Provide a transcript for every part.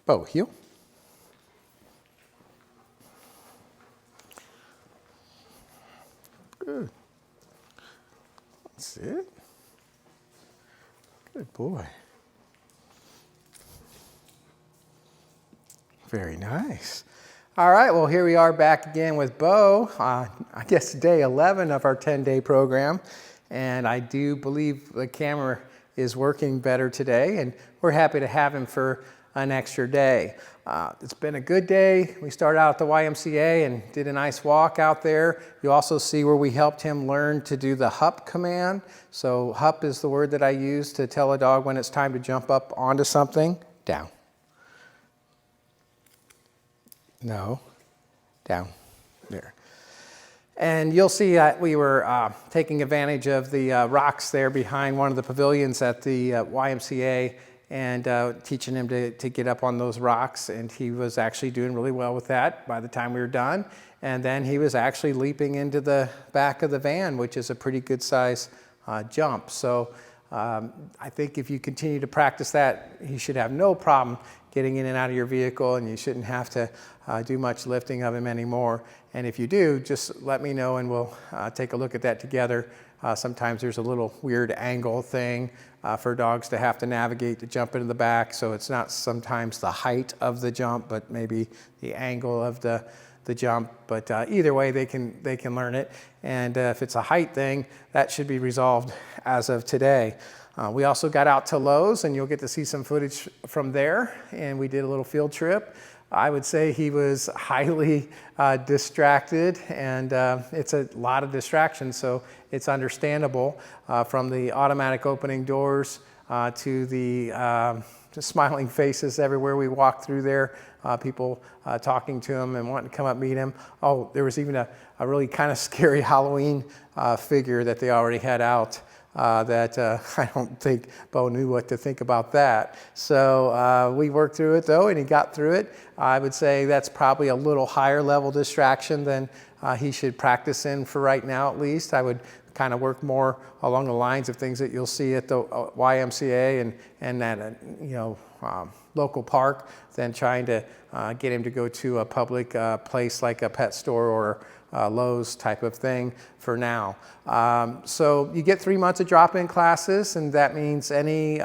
Beau, heel. Good. That's it. Good boy. Very nice. All right, well, here we are back again with Beau. I guess day 11 of our 10-day program. And I do believe the camera is working better today, and we're happy to have him for an extra day. It's been a good day. We started out at the YMCA and did a nice walk out there. You also see where we helped him learn to do the hup command. So hup is the word that I use to tell a dog when it's time to jump up onto something. Down. No. Down. There. And you'll see that we were taking advantage of the rocks there behind one of the pavilions at the YMCA and teaching him to get up on those rocks. And he was actually doing really well with that by the time we were done. And then he was actually leaping into the back of the van, which is a pretty good size jump. So I think if you continue to practice that, he should have no problem getting in and out of your vehicle, and you shouldn't have to do much lifting of him anymore. And if you do, just let me know and we'll take a look at that together. Sometimes there's a little weird angle thing for dogs to have to navigate to jump into the back. So it's not sometimes the height of the jump, but maybe the angle of the jump. But either way, they can learn it. And if it's a height thing, that should be resolved as of today. We also got out to Lowe's, and you'll get to see some footage from there. And we did a little field trip. I would say he was highly distracted, and it's a lot of distraction, so it's understandable. From the automatic opening doors to the smiling faces everywhere we walked through there, people talking to him and wanting to come up and meet him. Oh, there was even a really kind of scary Halloween figure that they already had out. That I don't think Beau knew what to think about that. So we worked through it though, and he got through it. I would say that's probably a little higher level distraction than he should practice in for right now at least. I would kind of work more along the lines of things that you'll see at the YMCA and at local park than trying to get him to go to a public place like a pet store or Lowe's type of thing for now. So you get 3 months of drop-in classes, and that means any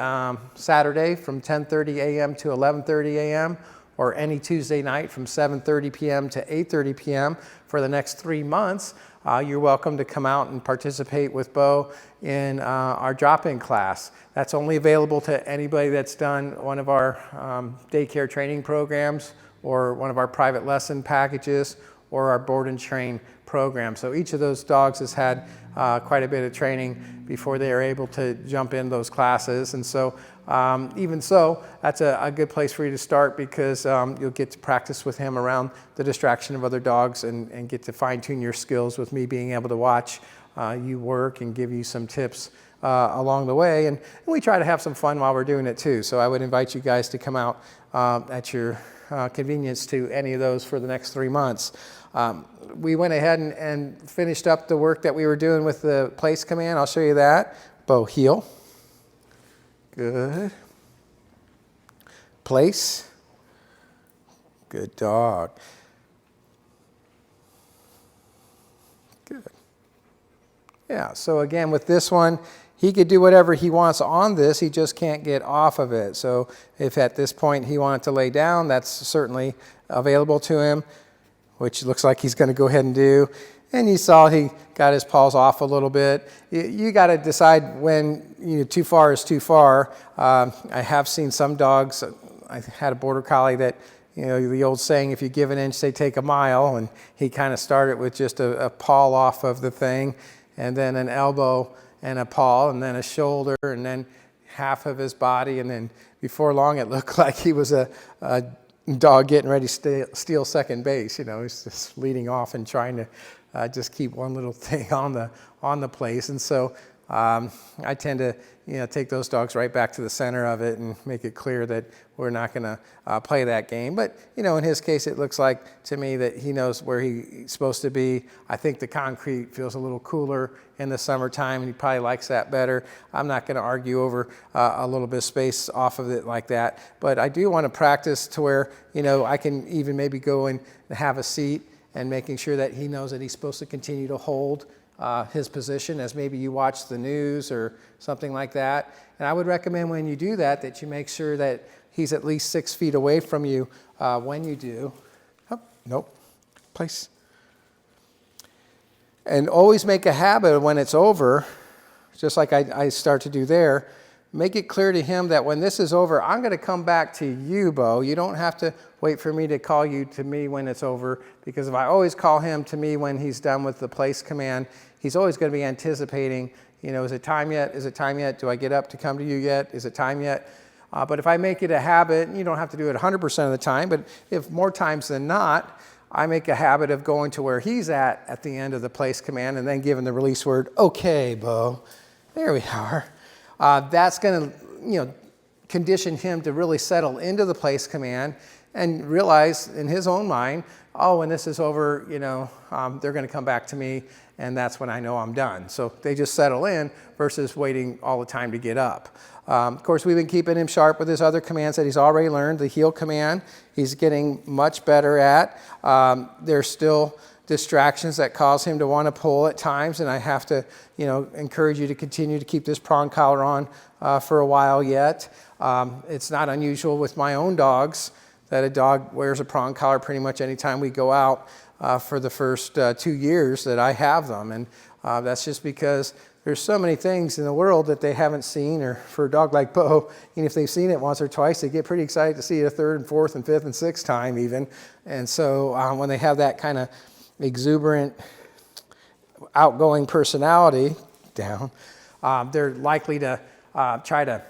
Saturday from 10:30 a.m. to 11:30 a.m. or any Tuesday night from 7:30 p.m. to 8:30 p.m. for the next 3 months. You're welcome to come out and participate with Beau in our drop-in class. That's only available to anybody that's done one of our daycare training programs or one of our private lesson packages or our board and train program. So each of those dogs has had quite a bit of training before they are able to jump in those classes. And so even so, that's a good place for you to start, because you'll get to practice with him around the distraction of other dogs and get to fine-tune your skills with me being able to watch you work and give you some tips along the way. And we try to have some fun while we're doing it too. So I would invite you guys to come out at your convenience to any of those for the next 3 months. We went ahead and finished up the work that we were doing with the place command. I'll show you that. Beau, heel. Good. Place. Good dog. Good. Yeah, so again with this one, he could do whatever he wants on this, he just can't get off of it. So if at this point he wanted to lay down, that's certainly available to him, which looks like he's going to go ahead and do. And you saw he got his paws off a little bit. You got to decide when too far is too far. I have seen some dogs. I had a border collie that, the old saying, if you give an inch, they take a mile. And he kind of started with just a paw off of the thing, and then an elbow and a paw, and then a shoulder, and then half of his body. And then before long, it looked like he was a dog getting ready to steal second base. He's just leading off and trying to just keep one little thing on the place. And so I tend to take those dogs right back to the center of it and make it clear that we're not going to play that game. But, in his case, it looks like to me that he knows where he's supposed to be. I think the concrete feels a little cooler in the summertime, and he probably likes that better. I'm not going to argue over a little bit of space off of it like that. But I do want to practice to where, I can even maybe go and have a seat and making sure that he knows that he's supposed to continue to hold his position as maybe you watch the news or something like that. And I would recommend when you do that, that you make sure that he's at least 6 feet away from you when you do. Oh, nope, place. And always make a habit of when it's over, just like I start to do there, make it clear to him that when this is over, I'm going to come back to you, Beau. You don't have to wait for me to call you to me when it's over, because if I always call him to me when he's done with the place command, he's always going to be anticipating, is it time yet? Is it time yet? Do I get up to come to you yet? Is it time yet? But if I make it a habit, and you don't have to do it 100% of the time, but if more times than not, I make a habit of going to where he's at the end of the place command and then giving the release word, okay, Beau. There we are. That's going to, condition him to really settle into the place command and realize in his own mind, oh, when this is over, they're going to come back to me, and that's when I know I'm done. So they just settle in versus waiting all the time to get up. Of course, we've been keeping him sharp with his other commands that he's already learned. The heel command, he's getting much better at. There's still distractions that cause him to want to pull at times, and I have to, encourage you to continue to keep this prong collar on for a while yet. It's not unusual with my own dogs that a dog wears a prong collar pretty much anytime we go out for the first 2 years that I have them, and that's just because there's so many things in the world that they haven't seen, or for a dog like Beau, even if they've seen it once or twice, they get pretty excited to see it a third and fourth and fifth and sixth time even. And so when they have that kind of exuberant, outgoing personality down, they're likely to try to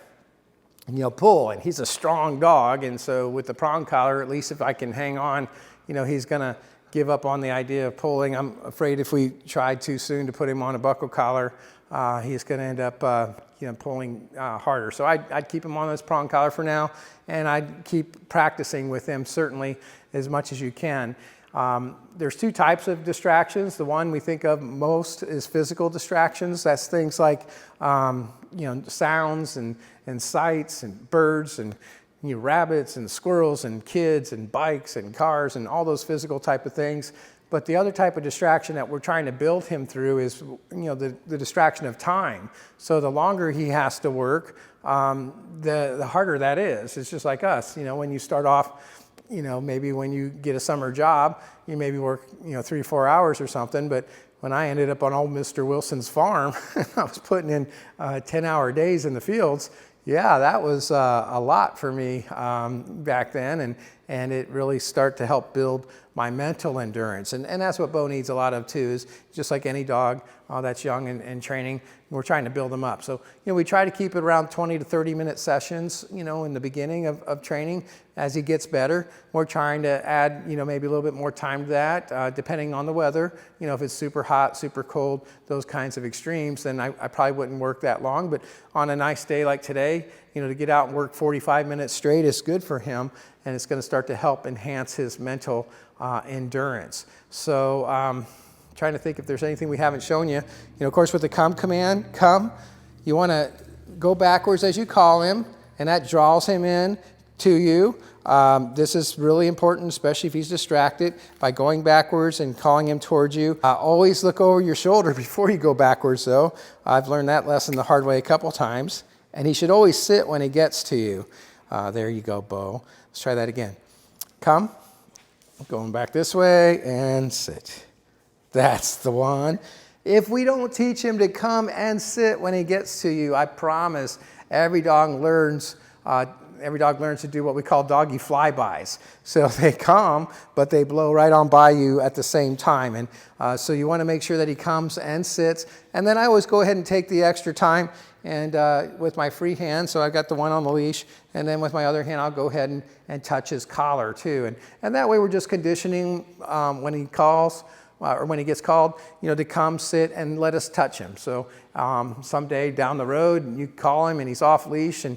pull, and he's a strong dog, and so with the prong collar, at least if I can hang on, he's going to give up on the idea of pulling. I'm afraid if we tried too soon to put him on a buckle collar, he's going to end up pulling harder. So I'd keep him on this prong collar for now, and I'd keep practicing with him certainly as much as you can. There's two types of distractions. The one we think of most is physical distractions. That's things like sounds and sights and birds and rabbits and squirrels and kids and bikes and cars and all those physical type of things. But the other type of distraction that we're trying to build him through is the distraction of time. So the longer he has to work, the harder that is. It's just like us. When you start off, maybe when you get a summer job, you maybe work 3 or 4 hours or something. But when I ended up on old Mr. Wilson's farm, I was putting in 10-hour days in the fields. Yeah, that was a lot for me back then, and it really started to help build my mental endurance. And that's what Beau needs a lot of too, is just like any dog that's young and training, we're trying to build them up. So, we try to keep it around 20 to 30 minute sessions, in the beginning of training. As he gets better, we're trying to add, maybe a little bit more time to that, depending on the weather. If it's super hot, super cold, those kinds of extremes, then I probably wouldn't work that long. But on a nice day like today, to get out and work 45 minutes straight is good for him, and it's going to start to help enhance his mental endurance. So trying to think if there's anything we haven't shown you. Of course, with the come command, come, you want to go backwards as you call him, and that draws him in to you. This is really important, especially if he's distracted, by going backwards and calling him towards you. Always look over your shoulder before you go backwards, though. I've learned that lesson the hard way a couple times. And he should always sit when he gets to you. There you go, Beau. Let's try that again. Come. Going back this way and sit. That's the one. If we don't teach him to come and sit when he gets to you, I promise every dog learns to do what we call doggy flybys. So they come, but they blow right on by you at the same time. And so you want to make sure that he comes and sits. And then I always go ahead and take the extra time and with my free hand, so I've got the one on the leash, and then with my other hand, I'll go ahead and touch his collar too. And that way we're just conditioning when he calls or when he gets called, to come sit and let us touch him. So someday down the road, you call him and he's off leash and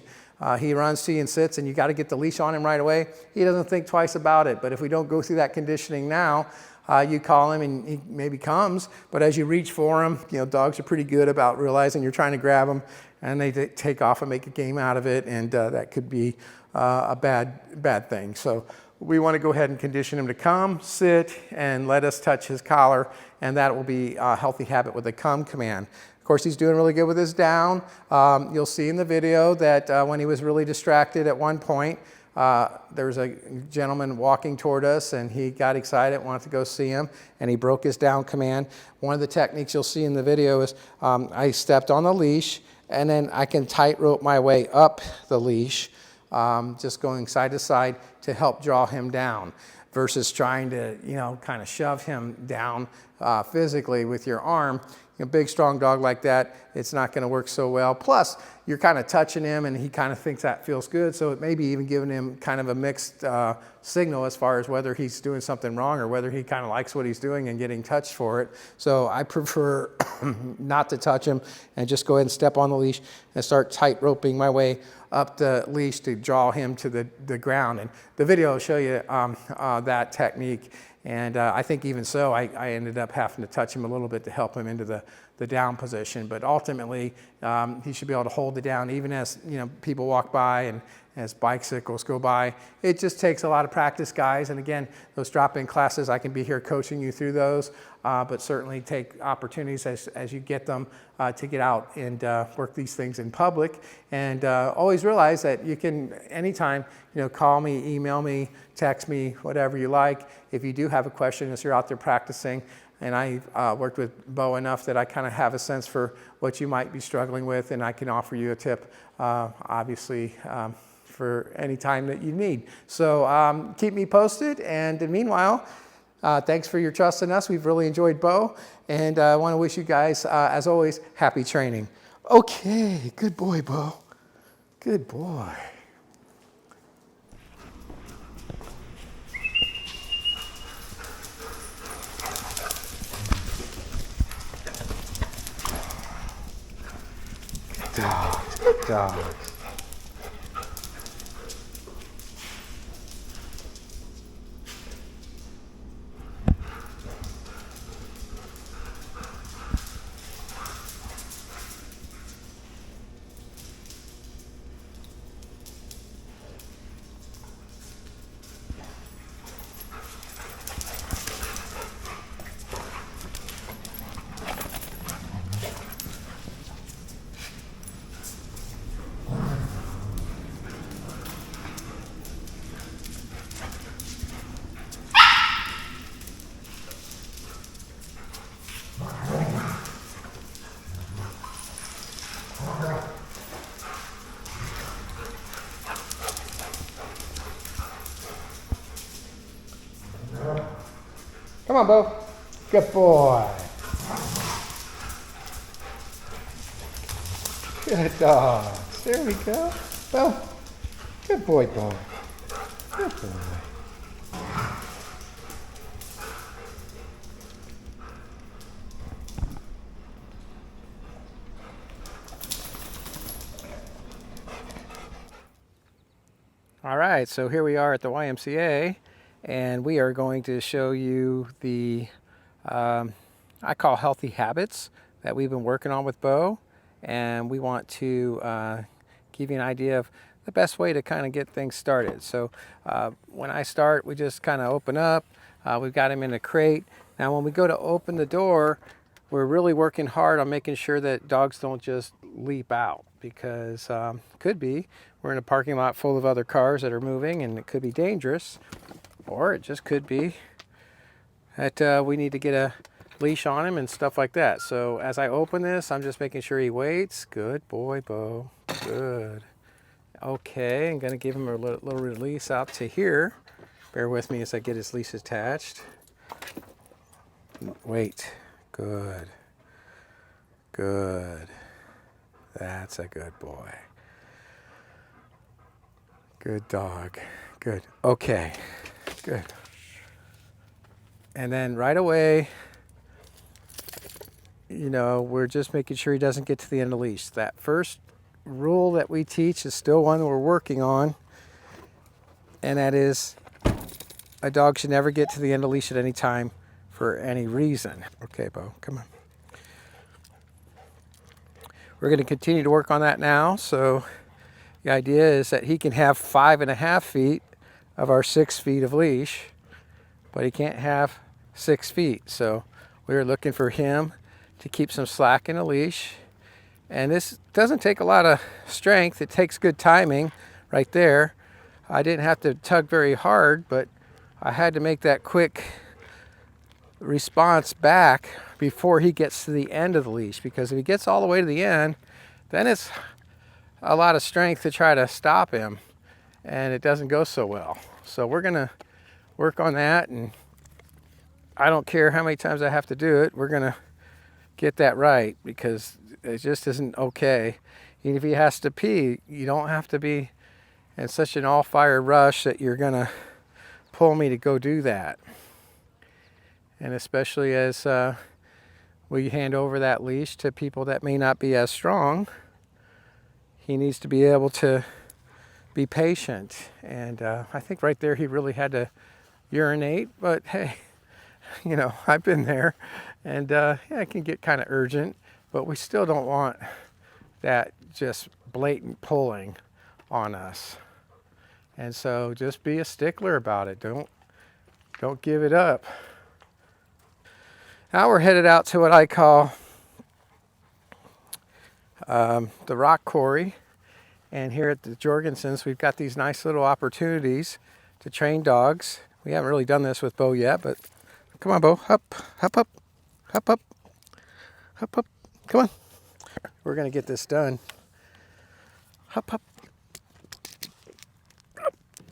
he runs to you and sits, and you got to get the leash on him right away. He doesn't think twice about it. But if we don't go through that conditioning now, you call him and he maybe comes, but as you reach for him, dogs are pretty good about realizing you're trying to grab them, and they take off and make a game out of it, and that could be a bad thing. So we want to go ahead and condition him to come, sit, and let us touch his collar, and that will be a healthy habit with a come command. Of course, he's doing really good with his down. You'll see in the video that when he was really distracted at one point, there was a gentleman walking toward us, and he got excited, wanted to go see him, and he broke his down command. One of the techniques you'll see in the video is I stepped on the leash, and then I can tightrope my way up the leash, just going side to side to help draw him down, versus trying to, kind of shove him down physically with your arm. A big, strong dog like that, it's not going to work so well. Plus, you're kind of touching him, and he kind of thinks that feels good, so it may be even giving him kind of a mixed signal as far as whether he's doing something wrong or whether he kind of likes what he's doing and getting touched for it. So I prefer not to touch him and just go ahead and step on the leash and start tight roping my way up the leash to draw him to the ground. And the video will show you that technique. And I think even so, I ended up having to touch him a little bit to help him into the down position. But ultimately, he should be able to hold it down even as people walk by and as bicycles go by. It just takes a lot of practice, guys. And again, those drop-in classes, I can be here coaching you through those, but certainly take opportunities as you get them to get out and work these things in public. And always realize that you can, anytime, call me, email me, text me, whatever you like. If you do have a question as you're out there practicing, and I worked with Beau enough that I kind of have a sense for what you might be struggling with, and I can offer you a tip, obviously, for any time that you need. So keep me posted, and meanwhile, thanks for your trust in us. We've really enjoyed Beau, and I want to wish you guys, as always, happy training. Okay, good boy, Beau. Good boy. Good dogs, good dogs. Come on, Beau. Good boy. Good dog. There we go. Beau. Good boy, Beau. Good boy. All right, so here we are at the YMCA, and we are going to show you the, I call healthy habits that we've been working on with Beau, and we want to give you an idea of the best way to kind of get things started. So when I start, we just kind of open up. We've got him in a crate. Now when we go to open the door, we're really working hard on making sure that dogs don't just leap out, because could be we're in a parking lot full of other cars that are moving, and it could be dangerous, or it just could be that we need to get a leash on him and stuff like that. So as I open this, I'm just making sure he waits. Good boy, Beau. Good. Okay, I'm gonna give him a little release out to here. Bear with me as I get his leash attached. Wait. Good. Good. That's a good boy. Good dog. Good. Okay. Good. And then right away, you know, we're just making sure he doesn't get to the end of the leash. That first rule that we teach is still one we're working on, and that is a dog should never get to the end of the leash at any time for any reason. Okay, Beau, come on. We're going to continue to work on that now. So the idea is that he can have 5.5 feet of our 6 feet of leash, but he can't have 6 feet. So we're looking for him to keep some slack in the leash. And this doesn't take a lot of strength. It takes good timing right there. I didn't have to tug very hard, but I had to make that quick response back before he gets to the end of the leash, because if he gets all the way to the end, then it's a lot of strength to try to stop him, and it doesn't go so well. So we're gonna work on that, and I don't care how many times I have to do it. We're gonna get that right, because it just isn't okay. Even if he has to pee, you don't have to be in such an all-fire rush that you're gonna pull me to go do that. And especially as we hand over that leash to people that may not be as strong, he needs to be able to be patient. And I think right there he really had to urinate, but hey, you know, I've been there, and yeah, it can get kind of urgent, but we still don't want that just blatant pulling on us. And so just be a stickler about it. Don't give it up. Now we're headed out to what I call the rock quarry. And here at the Jorgensens, we've got these nice little opportunities to train dogs. We haven't really done this with Beau yet, but come on, Beau. Hop, hop, hop, hop, hop, hop, hop. Come on. We're going to get this done. Hop, hop.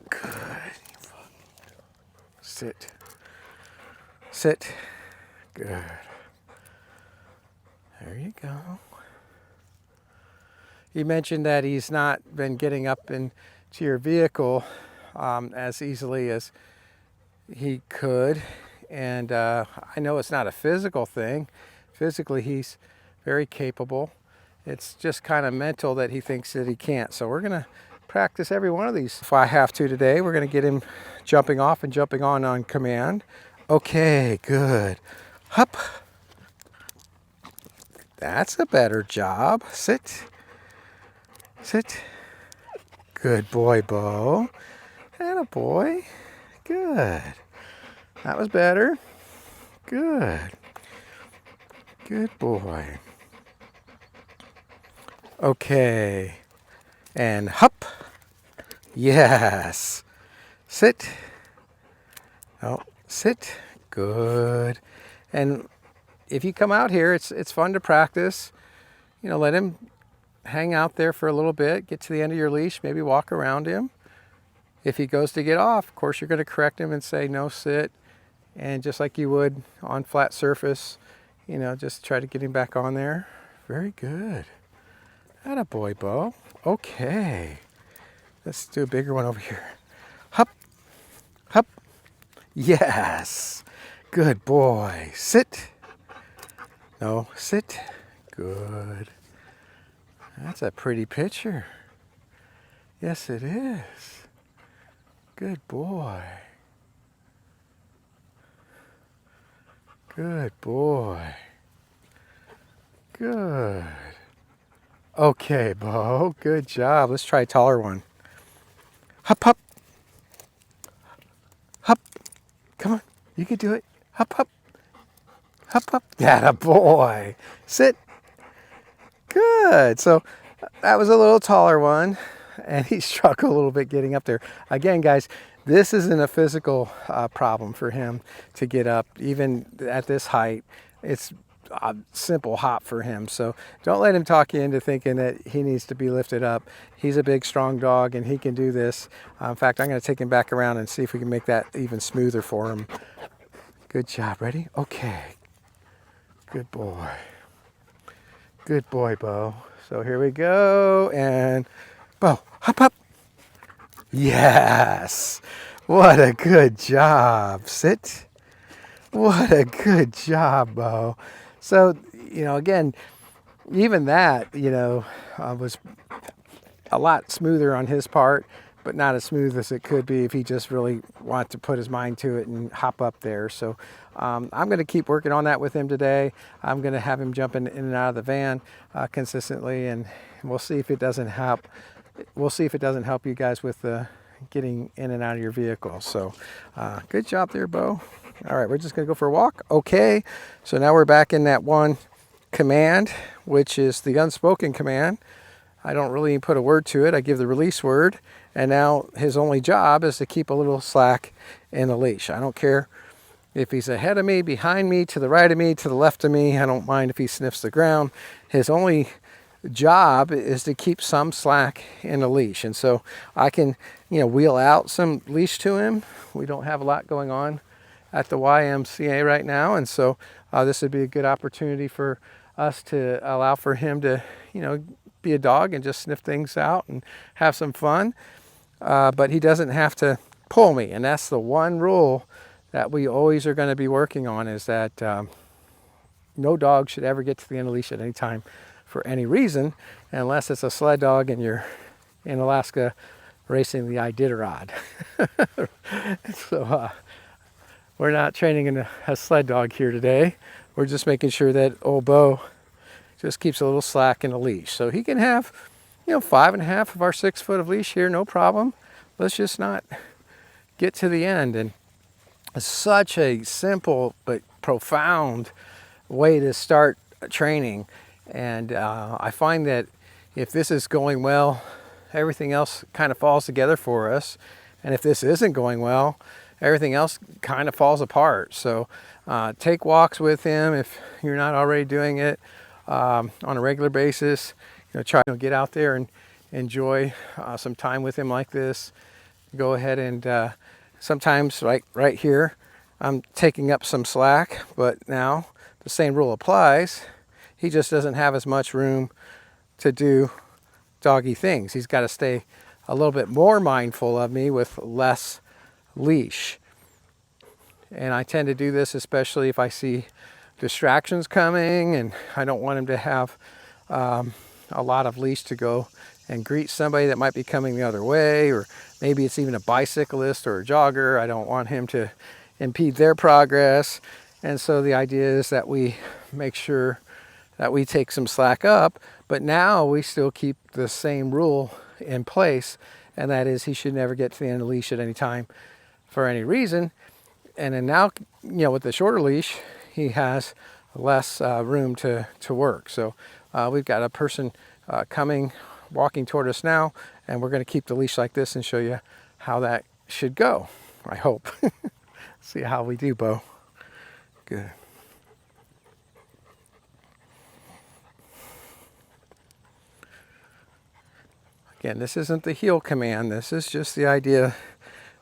Good. Sit. Sit. Good. There you go. You mentioned that he's not been getting up into your vehicle as easily as he could. And I know it's not a physical thing. Physically, he's very capable. It's just kind of mental that he thinks that he can't. So we're going to practice every one of these. If I have to today, we're going to get him jumping off and jumping on command. Okay, good. Hup. That's a better job. Sit. Sit. Good boy, Beau. Atta boy. Good. That was better. Good. Good boy. Okay. And hup. Yes. Sit. Oh, sit. Good. And if you come out here, it's fun to practice. You know, let him hang out there for a little bit, get to the end of your leash, maybe walk around him. If he goes to get off, of course, you're going to correct him and say, no, sit. And just like you would on flat surface, you know, just try to get him back on there. Very good. Atta boy, Beau. Okay. Let's do a bigger one over here. Hup. Hup. Yes. Good boy. Sit. No, sit. Good. That's a pretty picture. Yes, it is. Good boy. Good boy. Good. Okay, Beau. Good job. Let's try a taller one. Hop, hop. Hop. Come on. You can do it. Hop, hop. Hop, hop. Atta boy. Sit. Good. So that was a little taller one, and he struggled a little bit getting up there. Again, guys, this isn't a physical problem for him to get up, even at this height. It's a simple hop for him. So don't let him talk you into thinking that he needs to be lifted up. He's a big, strong dog, and he can do this. In fact, I'm going to take him back around and see if we can make that even smoother for him. Good job. Ready? Okay. Good boy. Good boy, Beau. So here we go. And Beau, hop, hop. Yes. What a good job. Sit. What a good job, Beau. So, again, even that, was a lot smoother on his part, but not as smooth as it could be if he just really wanted to put his mind to it and hop up there. So I'm going to keep working on that with him today. I'm going to have him jumping in and out of the van consistently, and we'll see if it doesn't help. We'll see if it doesn't help you guys with getting in and out of your vehicle. So good job there, Beau. All right, we're just going to go for a walk. Okay, so now we're back in that one command, which is the unspoken command. I don't really put a word to it. I give the release word, and now his only job is to keep a little slack in the leash. I don't care if he's ahead of me, behind me, to the right of me, to the left of me. I don't mind if he sniffs the ground. His only job is to keep some slack in the leash. And so I can, wheel out some leash to him. We don't have a lot going on at the YMCA right now, and so this would be a good opportunity for us to allow for him to, be a dog and just sniff things out and have some fun. But he doesn't have to pull me, and that's the one rule that we always are going to be working on, is that no dog should ever get to the end of the leash at any time for any reason, unless it's a sled dog and you're in Alaska racing the Iditarod. So we're not training a sled dog here today. We're just making sure that old Beau just keeps a little slack in the leash. So he can have, 5.5 of our 6 foot of leash here, no problem. Let's just not get to the end. And it's such a simple but profound way to start training. And I find that if this is going well, everything else kind of falls together for us. And if this isn't going well, everything else kind of falls apart. So take walks with him if you're not already doing it on a regular basis. Try to get out there and enjoy some time with him like this. Go ahead and sometimes right here, I'm taking up some slack, but now the same rule applies. He just doesn't have as much room to do doggy things. He's got to stay a little bit more mindful of me with less leash. And I tend to do this especially if I see distractions coming and I don't want him to have a lot of leash to go and greet somebody that might be coming the other way, or maybe it's even a bicyclist or a jogger. I don't want him to impede their progress. And so the idea is that we make sure that we take some slack up, but now we still keep the same rule in place, and that is he should never get to the end of the leash at any time for any reason. And then now, with the shorter leash, he has less room to work. So we've got a person walking toward us now, and we're going to keep the leash like this and show you how that should go, I hope. See how we do, Beau. Good. Again, this isn't the heel command. This is just the idea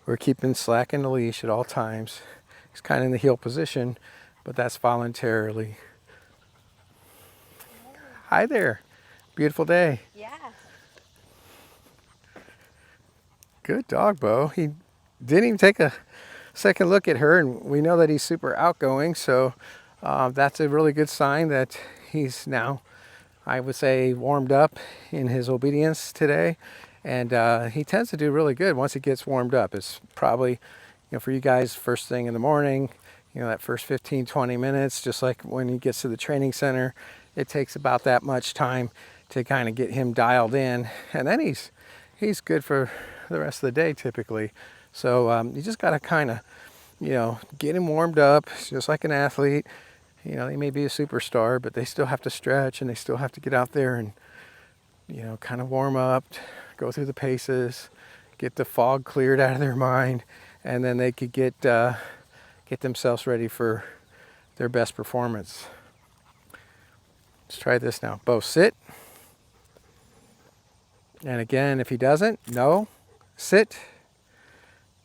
we're keeping slack in the leash at all times. He's kind of in the heel position, but that's voluntarily. Hi there. Beautiful day. Yeah. Good dog, Beau. He didn't even take a second look at her, and we know that he's super outgoing, so that's a really good sign that he's now, I would say, warmed up in his obedience today. And he tends to do really good once he gets warmed up. It's probably, for you guys, first thing in the morning, that first 15, 20 minutes, just like when he gets to the training center, it takes about that much time to kind of get him dialed in. And then he's good for the rest of the day typically. So you just got to kind of, get him warmed up. It's just like an athlete. They may be a superstar, but they still have to stretch and they still have to get out there and, kind of warm up, go through the paces, get the fog cleared out of their mind, and then they could get themselves ready for their best performance. Let's try this now. Beau, sit. And again, if he doesn't, no, sit.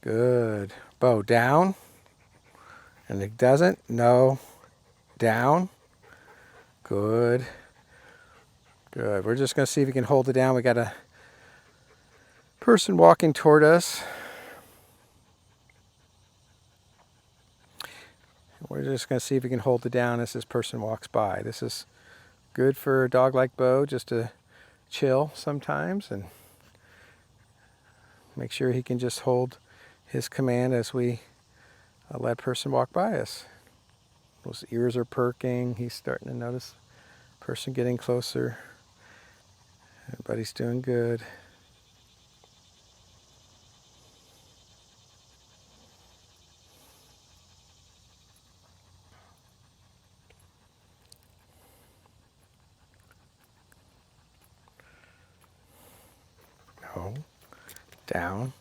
Good. Beau, down. And if he doesn't, no, down. Good. Good. We're just going to see if we can hold it down. We got a person walking toward us. We're just going to see if we can hold it down as this person walks by. This is good for a dog like Beau just to chill sometimes and make sure he can just hold his command as we let a person walk by us. Those ears are perking. He's starting to notice person getting closer. Everybody's doing good. No. Down.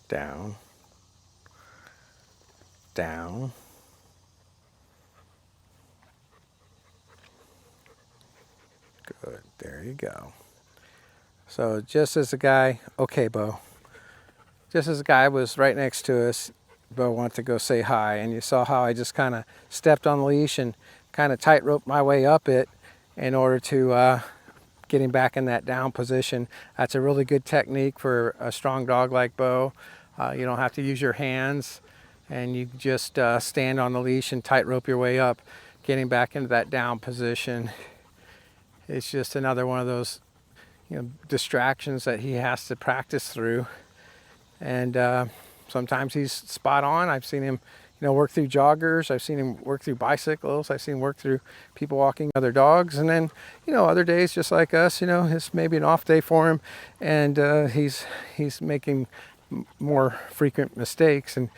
Down. Down. Good. There you go. So just as the guy, okay, Beau. Just as the guy was right next to us, Beau wanted to go say hi, and you saw how I just kind of stepped on the leash and kind of tightrope my way up it in order to get him back in that down position. That's a really good technique for a strong dog like Beau. You don't have to use your hands, and you just stand on the leash and tightrope your way up, getting back into that down position. It's just another one of those distractions that he has to practice through. And sometimes he's spot on. I've seen him work through joggers. I've seen him work through bicycles. I've seen him work through people walking other dogs. And then other days, just like us, it's maybe an off day for him, and he's making more frequent mistakes and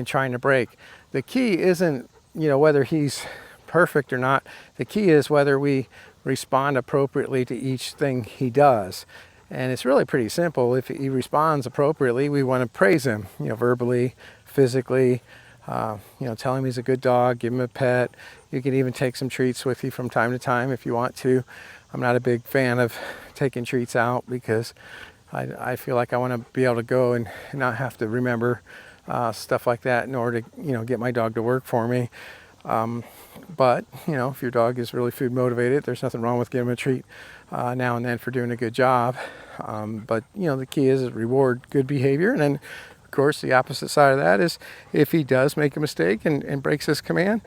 trying to break. The key isn't whether he's perfect or not. The key is whether we respond appropriately to each thing he does. And it's really pretty simple. If he responds appropriately, we want to praise him, verbally, physically, tell him he's a good dog, give him a pet. You can even take some treats with you from time to time if you want to. I'm not a big fan of taking treats out because I feel like I want to be able to go and not have to remember stuff like that in order to, get my dog to work for me. But if your dog is really food motivated, there's nothing wrong with giving him a treat now and then for doing a good job. But the key is reward good behavior. And then of course the opposite side of that is if he does make a mistake and breaks his command,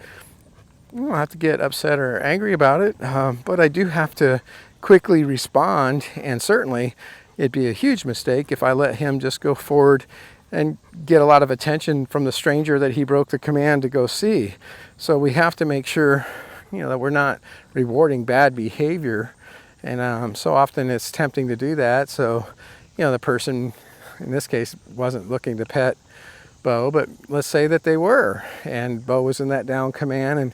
you don't have to get upset or angry about it. But I do have to quickly respond, and certainly it'd be a huge mistake if I let him just go forward and get a lot of attention from the stranger that he broke the command to go see. So we have to make sure, that we're not rewarding bad behavior. And so often it's tempting to do that. So, the person in this case wasn't looking to pet Beau, but let's say that they were, and Beau was in that down command, and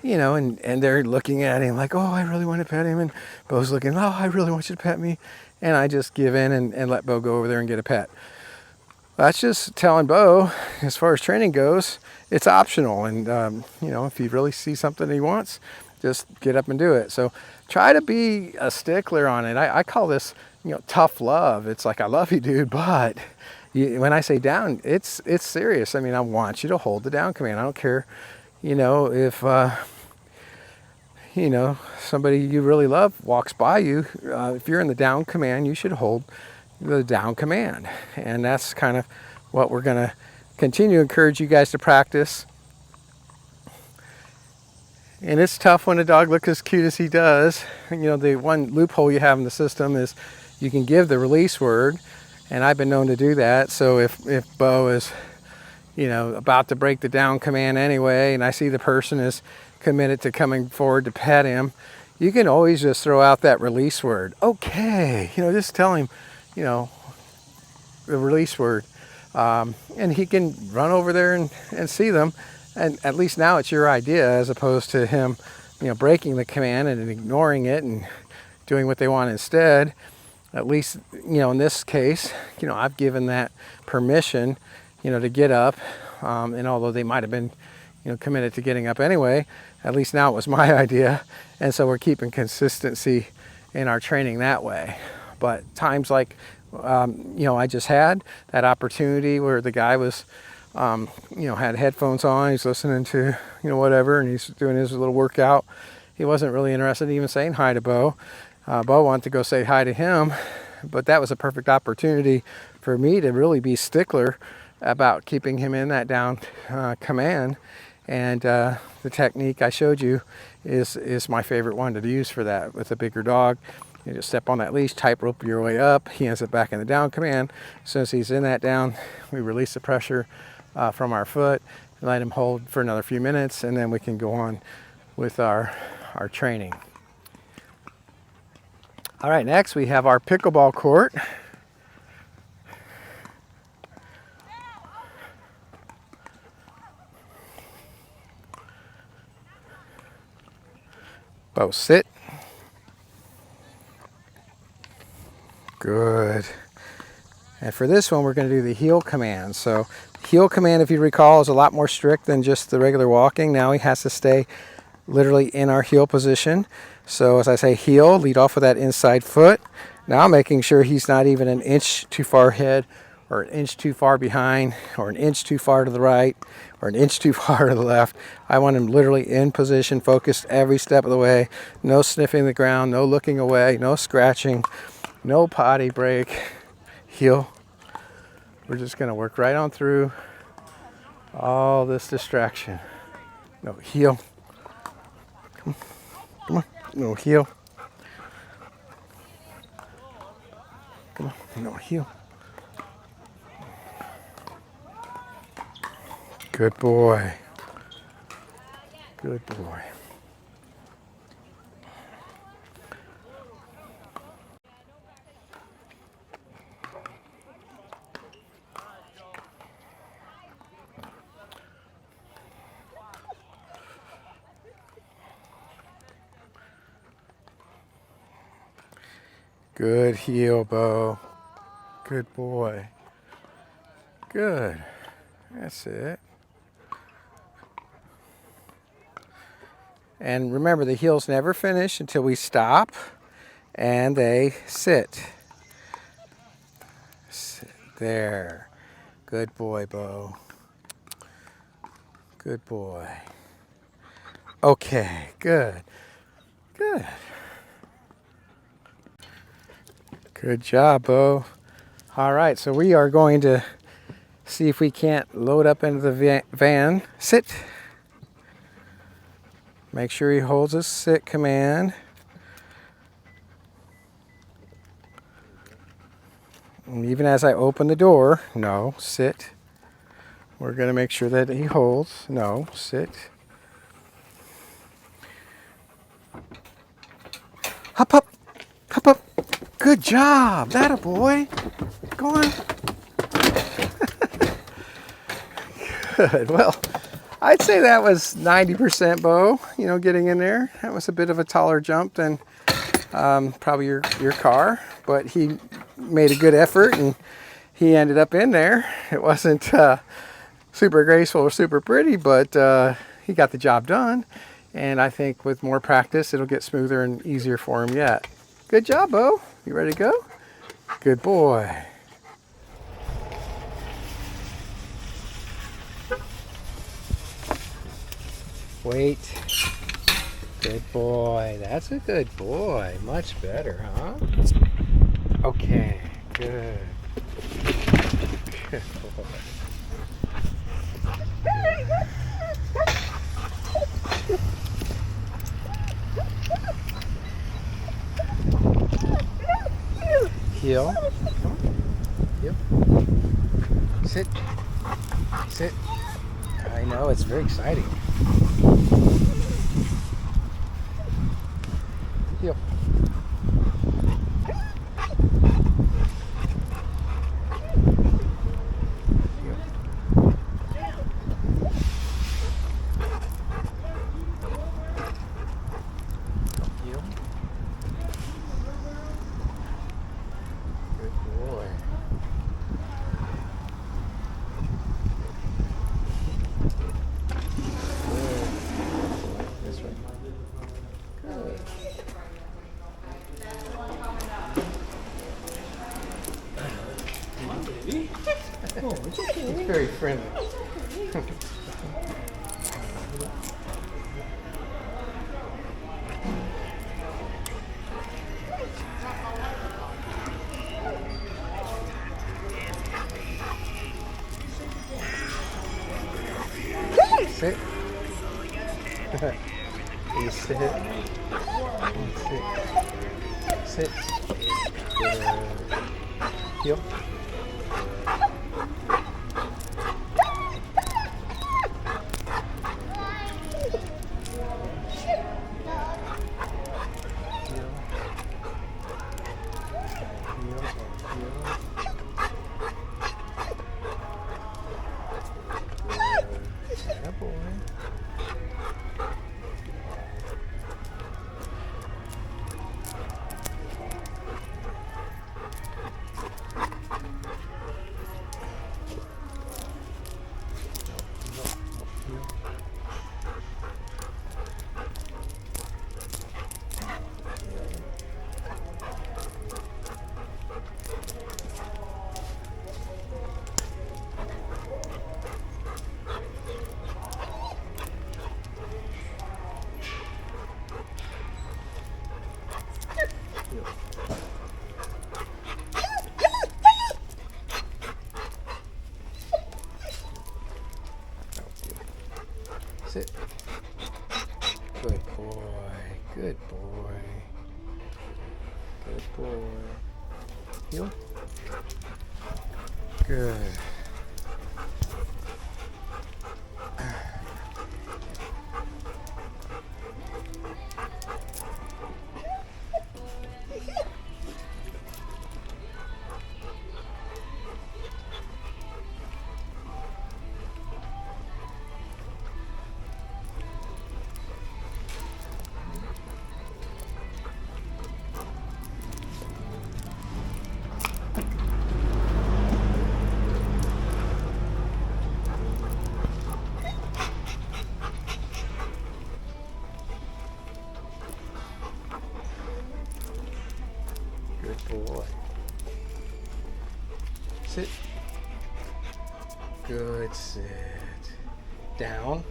and they're looking at him like, oh, I really want to pet him, and Beau's looking, oh, I really want you to pet me, and I just give in and let Beau go over there and get a pet. That's just telling Beau, as far as training goes, it's optional. And, if he really sees something he wants, just get up and do it. So try to be a stickler on it. I call this, tough love. It's like, I love you, dude, but when I say down, it's serious. I mean, I want you to hold the down command. I don't care, if, somebody you really love walks by you. If you're in the down command, you should hold the down command. And that's kind of what we're going to continue to encourage you guys to practice. And it's tough when a dog looks as cute as he does. The one loophole you have in the system is you can give the release word, and I've been known to do that. So if Beau is about to break the down command anyway, and I see the person is committed to coming forward to pet him, you can always just throw out that release word. Okay, just tell him the release word, and he can run over there and see them. And at least now it's your idea, as opposed to him breaking the command and ignoring it and doing what they want instead. At least in this case, I've given that permission to get up, and although they might have been committed to getting up anyway, at least now it was my idea, and so we're keeping consistency in our training that way. But times like, I just had that opportunity where the guy was, had headphones on, he's listening to, whatever, and he's doing his little workout. He wasn't really interested in even saying hi to Beau. Beau wanted to go say hi to him, but that was a perfect opportunity for me to really be stickler about keeping him in that down command And the technique I showed you is my favorite one to use for that. With a bigger dog, you just step on that leash, tightrope your way up. He ends up back in the down command. As soon as he's in that down, we release the pressure from our foot, let him hold for another few minutes, and then we can go on with our training. All right, next we have our pickleball court. Beau, sit. Good. And for this one, we're going to do the heel command. So heel command, if you recall, is a lot more strict than just the regular walking. Now he has to stay literally in our heel position. So as I say heel, lead off with that inside foot. Now making sure he's not even an inch too far ahead, or an inch too far behind, or an inch too far to the right, or an inch too far to the left. I want him literally in position, focused every step of the way. No sniffing the ground, no looking away, no scratching, no potty break. Heel. We're just going to work right on through all this distraction. No, heel. Come on. No, heel. Come on. No, heel. Good boy. Good boy. Good heel, Beau. Good boy. Good. That's it. And remember, the heels never finish until we stop and they sit. Sit there. Good boy, Beau. Good boy. Okay, good. Good. Good job, Beau. All right, so we are going to see if we can't load up into the van. Sit. Make sure he holds his sit command. And even as I open the door, no, sit. We're going to make sure that he holds. No, sit. Hop up, hop up. Good job, that a boy. Go on. Good. Well, I'd say that was 90% Beau, you know, getting in there. That was a bit of a taller jump than probably your car, but he made a good effort and he ended up in there. It wasn't super graceful or super pretty, but he got the job done. And I think with more practice, it'll get smoother and easier for him yet. Good job, Beau. You ready to go? Good boy. Wait. Good boy. That's a good boy. Much better, huh? Okay. Good. Good boy. Heel. Come on. Heel. Sit. Sit. I know, it's very exciting. Heel. Oh, it's okay. It's very friendly. Sit. You sit. Sit. Good. Heel. Sit. Good boy. Good boy. Good boy. Heel. Good. Good boy. Sit. Good sit. Down.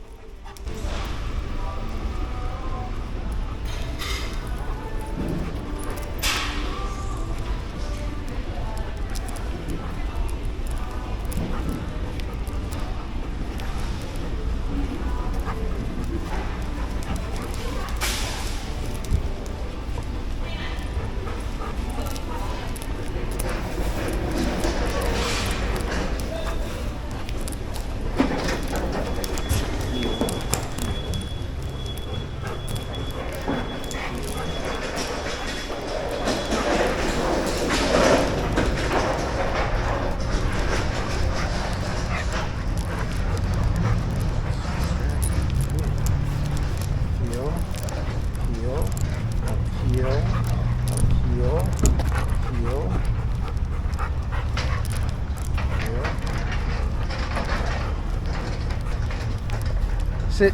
Sit.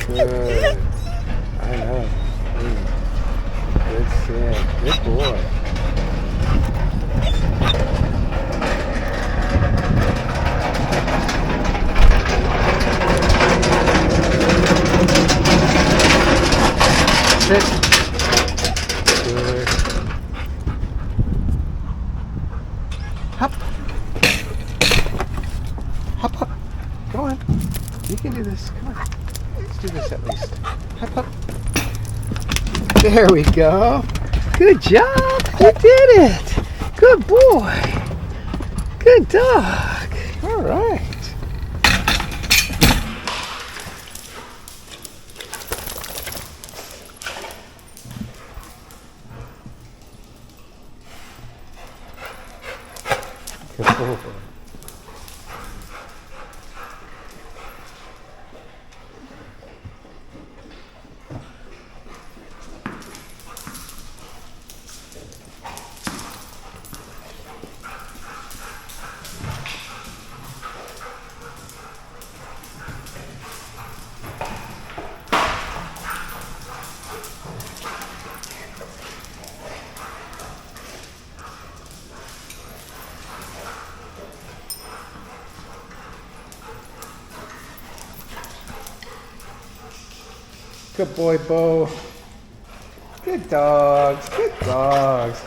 Good. I know. Good sit. Good boy. Sit. Good. Hop. Hop, hop. Go on. You can do this. Come on. Let's do this at least. Hop, hop. There we go. Good job. You did it. Good boy. Good dog. All right. Good boy. Good boy, Beau. Good dogs. Good dogs.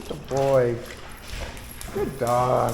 Good boy. Good dog.